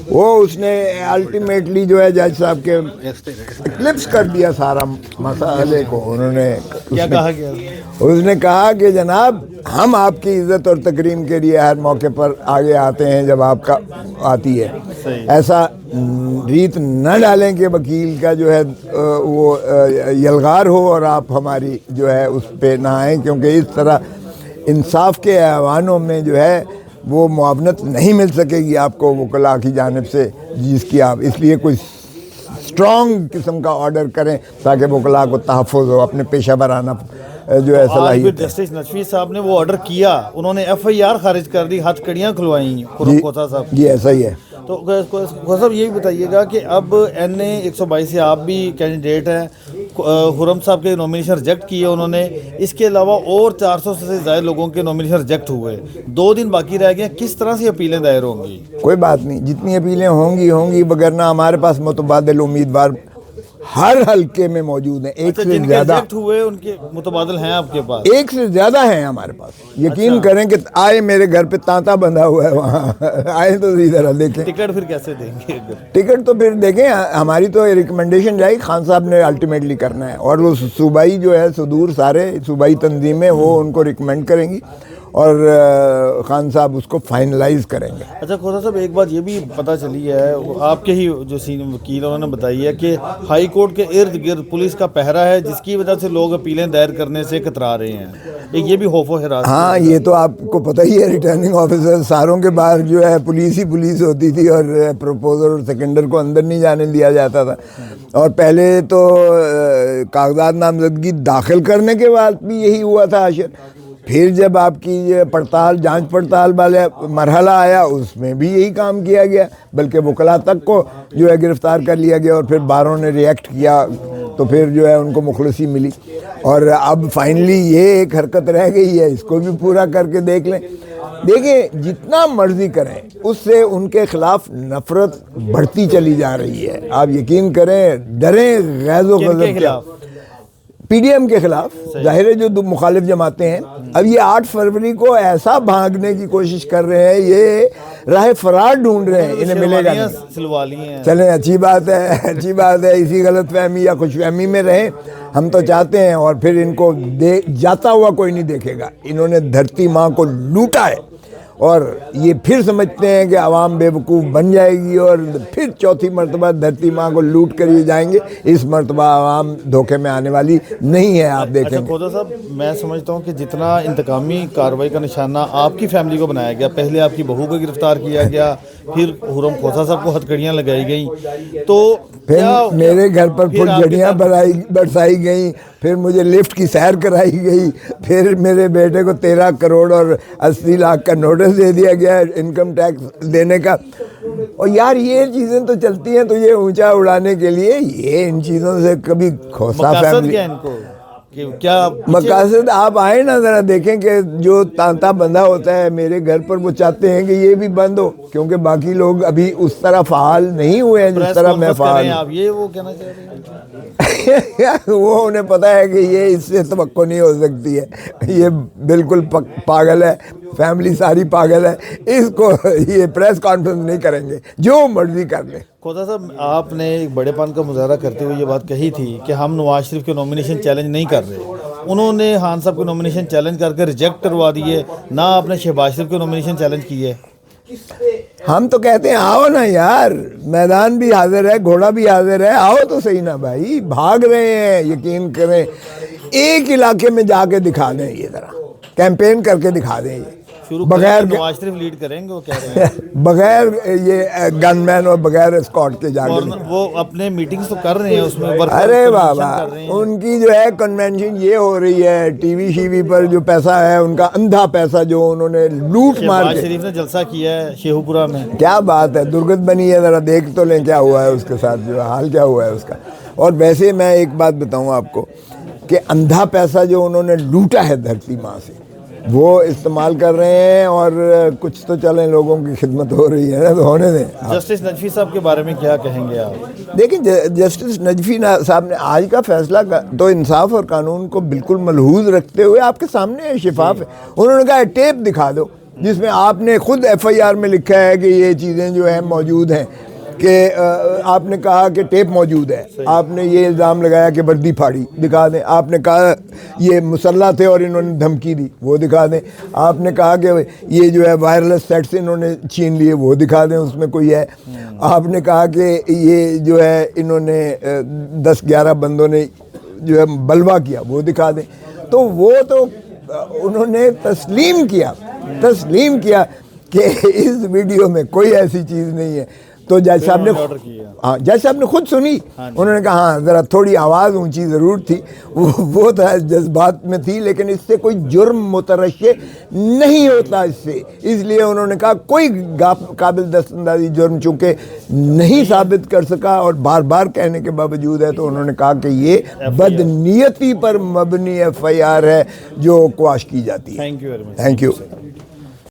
وہ اس نے الٹیمیٹلی جو ہے جج صاحب کے کلپس کر دیا سارا مسئلے کو. انہوں نے کیا کہا گیا؟ اس نے کہا کہ جناب ہم آپ کی عزت اور تکریم کے لیے ہر موقع پر آگے آتے ہیں جب آپ کا آتی ہے. ایسا ریت نہ ڈالیں کہ وکیل کا جو ہے وہ یلغار ہو اور آپ ہماری جو ہے اس پہ نہ آئیں، کیونکہ اس طرح انصاف کے ایوانوں میں جو ہے وہ معاونت نہیں مل سکے گی آپ کو وکلاء کی جانب سے، جس کی آپ اس لیے کوئی اسٹرانگ قسم کا آرڈر کریں تاکہ وکلاء کو تحفظ ہو اپنے پیشہ ورانہ جو ہے صلاحیت. جسٹس نجفی صاحب نے وہ آرڈر کیا، انہوں نے FIR خارج کر دی، ہتھ کڑیاں کھلوائیں خرم کوسا صاحب. جی ایسا ہی ہے. تو کوسا صاحب یہی بتائیے گا کہ اب NA 122 سے آپ بھی کینڈیڈیٹ ہیں، خرم صاحب کے نومینیشن ریجیکٹ کیے انہوں نے، اس کے علاوہ اور 400 سے زائد لوگوں کے نومینیشن ریجیکٹ ہوئے، 2 دن باقی رہ گئے. کس طرح سے اپیلیں دائر ہوں گی؟ کوئی بات نہیں، جتنی اپیلیں ہوں گی وگرنہ ہمارے پاس متبادل امیدوار ہر حلقے میں موجود ہیں. ایک سے جن کے زیادہ ریجیکٹ ہوئے ان کے متبادل ہیں آپ کے پاس؟ ایک سے زیادہ ہیں ہمارے پاس. یقین کریں کہ آئے میرے گھر پہ تانتا بندھا ہوا ہے وہاں آئے تو ذرا دیکھیں. ٹکٹ پھر کیسے دیں گے؟ ٹکٹ تو پھر دیکھیں، ہماری تو ریکمنڈیشن جائے خان صاحب نے الٹیمیٹلی کرنا ہے، اور وہ صوبائی جو ہے صدور سارے صوبائی تنظیمیں وہ ان کو ریکمینڈ کریں گی اور خان صاحب اس کو فائنلائز کریں گے. اچھا کھوسا صاحب ایک بات یہ بھی پتہ چلی ہے، آپ کے ہی جو سینئر وکیل انہوں نے بتائی ہے کہ ہائی کورٹ کے ارد گرد پولیس کا پہرا ہے، جس کی وجہ سے لوگ اپیلیں دائر کرنے سے کترا رہے ہیں. ایک یہ بھی خوف و ہراس. ہاں یہ تو آپ کو پتہ ہی ہے، ریٹرننگ آفیسر ساروں کے باہر جو ہے پولیس ہوتی تھی، اور پروپوزر اور سیکنڈر کو اندر نہیں جانے دیا جاتا تھا. اور پہلے تو کاغذات نامزدگی داخل کرنے کے بعد بھی یہی ہوا تھا عاشر. پھر جب آپ کی یہ جانچ پڑتال والے مرحلہ آیا اس میں بھی یہی کام کیا گیا، بلکہ وکلاء تک کو جو ہے گرفتار کر لیا گیا، اور پھر باروں نے ریئیکٹ کیا تو پھر جو ہے ان کو مخلصی ملی. اور اب فائنلی یہ ایک حرکت رہ گئی ہے، اس کو بھی پورا کر کے دیکھ لیں. دیکھیں جتنا مرضی کریں اس سے ان کے خلاف نفرت بڑھتی چلی جا رہی ہے. آپ یقین کریں، ڈریں غیظ و غضب کے PDM کے خلاف، ظاہر ہے جو مخالف جماعتیں ہیں. اب یہ 8 فروری کو ایسا بھاگنے کی کوشش کر رہے ہیں، یہ راہ فرار ڈھونڈ رہے ہیں، انہیں ملے گا نہیں. چلیں اچھی بات ہے، اسی غلط فہمی یا خوش فہمی میں رہیں، ہم تو چاہتے ہیں. اور پھر ان کو جاتا ہوا کوئی نہیں دیکھے گا. انہوں نے دھرتی ماں کو لوٹا ہے، اور یہ پھر سمجھتے ہیں کہ عوام بے وقوف بن جائے گی، اور پھر چوتھی مرتبہ دھرتی ماں کو لوٹ کر یہ جائیں گے. اس مرتبہ عوام دھوکے میں آنے والی نہیں ہے، آپ دیکھیں. اچھا کھوسا صاحب میں سمجھتا ہوں کہ جتنا انتقامی کارروائی کا نشانہ آپ کی فیملی کو بنایا گیا، پہلے آپ کی بہو کو گرفتار کیا گیا، پھر خرم کھوسا صاحب کو ہتھکڑیاں لگائی گئیں، تو پھر میرے گھر پر پھلجھڑیاں برسائی گئیں، پھر مجھے لفٹ کی سیر کرائی گئی، پھر میرے بیٹے کو 13 کروڑ اور 80 لاکھ کا نوٹس دے دیا گیا انکم ٹیکس دینے کا. اور یار یہ چیزیں تو چلتی ہیں تو یہ اونچا اڑانے کے لیے یہ ان چیزوں سے کبھی کھوسا فیملی کیا مقاصد. آپ آئیں نا ذرا دیکھیں کہ جو تانتا بندھا ہوتا ہے میرے گھر پر، وہ چاہتے ہیں کہ یہ بھی بند ہو، کیونکہ باقی لوگ ابھی اس طرح فعال نہیں ہوئے ہیں جس طرح میں فعال ہوں. آپ یہ وہ کہنا چاہ رہے ہیں؟ وہ انہیں پتہ ہے کہ یہ اس سے توقع نہیں ہو سکتی ہے، یہ بالکل پاگل ہے، فیملی ساری پاگل ہے، اس کو یہ پریس کانفرنس نہیں کریں گے، جو مرضی کر لیں. کھوسا صاحب آپ نے ایک بڑے پن کا مظاہرہ کرتے ہوئے یہ بات کہی تھی کہ ہم نواز شریف کے نومینیشن چیلنج نہیں کر رہے. انہوں نے خان صاحب کے نومینیشن چیلنج کر کے ریجیکٹ کروا دیے، نہ آپ نے شہباز شریف کے نومینیشن چیلنج کیے. ہم تو کہتے ہیں آؤ نا یار، میدان بھی حاضر ہے، گھوڑا بھی حاضر ہے، آؤ تو صحیح نا بھائی. بھاگ رہے ہیں، یقین کریں ایک علاقے میں جا کے دکھا دیں، یہ ذرا کیمپین کر کے دکھا دیں. یہ بغیر نواز شریف لیڈ کریں گے، وہ کہہ رہے ہیں بغیر یہ گن مین اور بغیر اسکاٹ کے جا کے. وہ اپنے میٹنگز تو کر رہے ہیں اس میں. ارے بابا ان کی جو ہے کنونشن یہ ہو رہی ہے، ٹی وی پر جو پیسہ ہے ان کا اندھا پیسہ جو انہوں نے لوٹ مار کے. شریف نے جلسہ کیا ہے شیخو پورہ میں، کیا بات ہے، درگت بنی ہے. ذرا دیکھ تو لیں کیا ہوا ہے اس کے ساتھ، جو حال کیا ہوا ہے اس کا. اور ویسے میں ایک بات بتاؤں آپ کو کہ اندھا پیسہ جو انہوں نے لوٹا ہے دھرتی ماں سے، وہ استعمال کر رہے ہیں. اور کچھ تو چلیں لوگوں کی خدمت ہو رہی ہے نا، تو ہونے دیں. جسٹس نجفی صاحب کے بارے میں کیا کہیں گے آپ؟ دیکھیں جسٹس نجفی صاحب نے آج کا فیصلہ تو انصاف اور قانون کو بالکل ملحوظ رکھتے ہوئے آپ کے سامنے شفاف ہے. انہوں نے کہا ٹیپ دکھا دو، جس میں آپ نے خود ایف آئی آر میں لکھا ہے کہ یہ چیزیں جو ہیں موجود ہیں، کہ آپ نے کہا کہ ٹیپ موجود ہے، آپ نے یہ الزام لگایا کہ وردی پھاڑی، دکھا دیں، آپ نے کہا یہ مسلح تھے اور انہوں نے دھمکی دی، وہ دکھا دیں، آپ نے کہا کہ یہ جو ہے وائرلیس سیٹس انہوں نے چھین لیے، وہ دکھا دیں اس میں کوئی ہے، آپ نے کہا کہ یہ جو ہے انہوں نے 10-11 بندوں نے جو ہے بلوا کیا، وہ دکھا دیں۔ تو وہ تو انہوں نے تسلیم کیا کہ اس ویڈیو میں کوئی ایسی چیز نہیں ہے۔ تو جج صاحب نے خود سنی، انہوں نے کہا ہاں ذرا تھوڑی آواز اونچی ضرور تھی، وہ تھا جذبات میں تھی، لیکن اس سے کوئی جرم مترشح نہیں ہوتا اس سے، اس لیے انہوں نے کہا کوئی قابل دست اندازی جرم چونکہ نہیں ثابت کر سکا اور بار بار کہنے کے باوجود ہے، تو انہوں نے کہا کہ یہ بدنیتی پر مبنی ایف آئی آر ہے جو قواش کی جاتی ہے۔ Thank you very much. Thank you.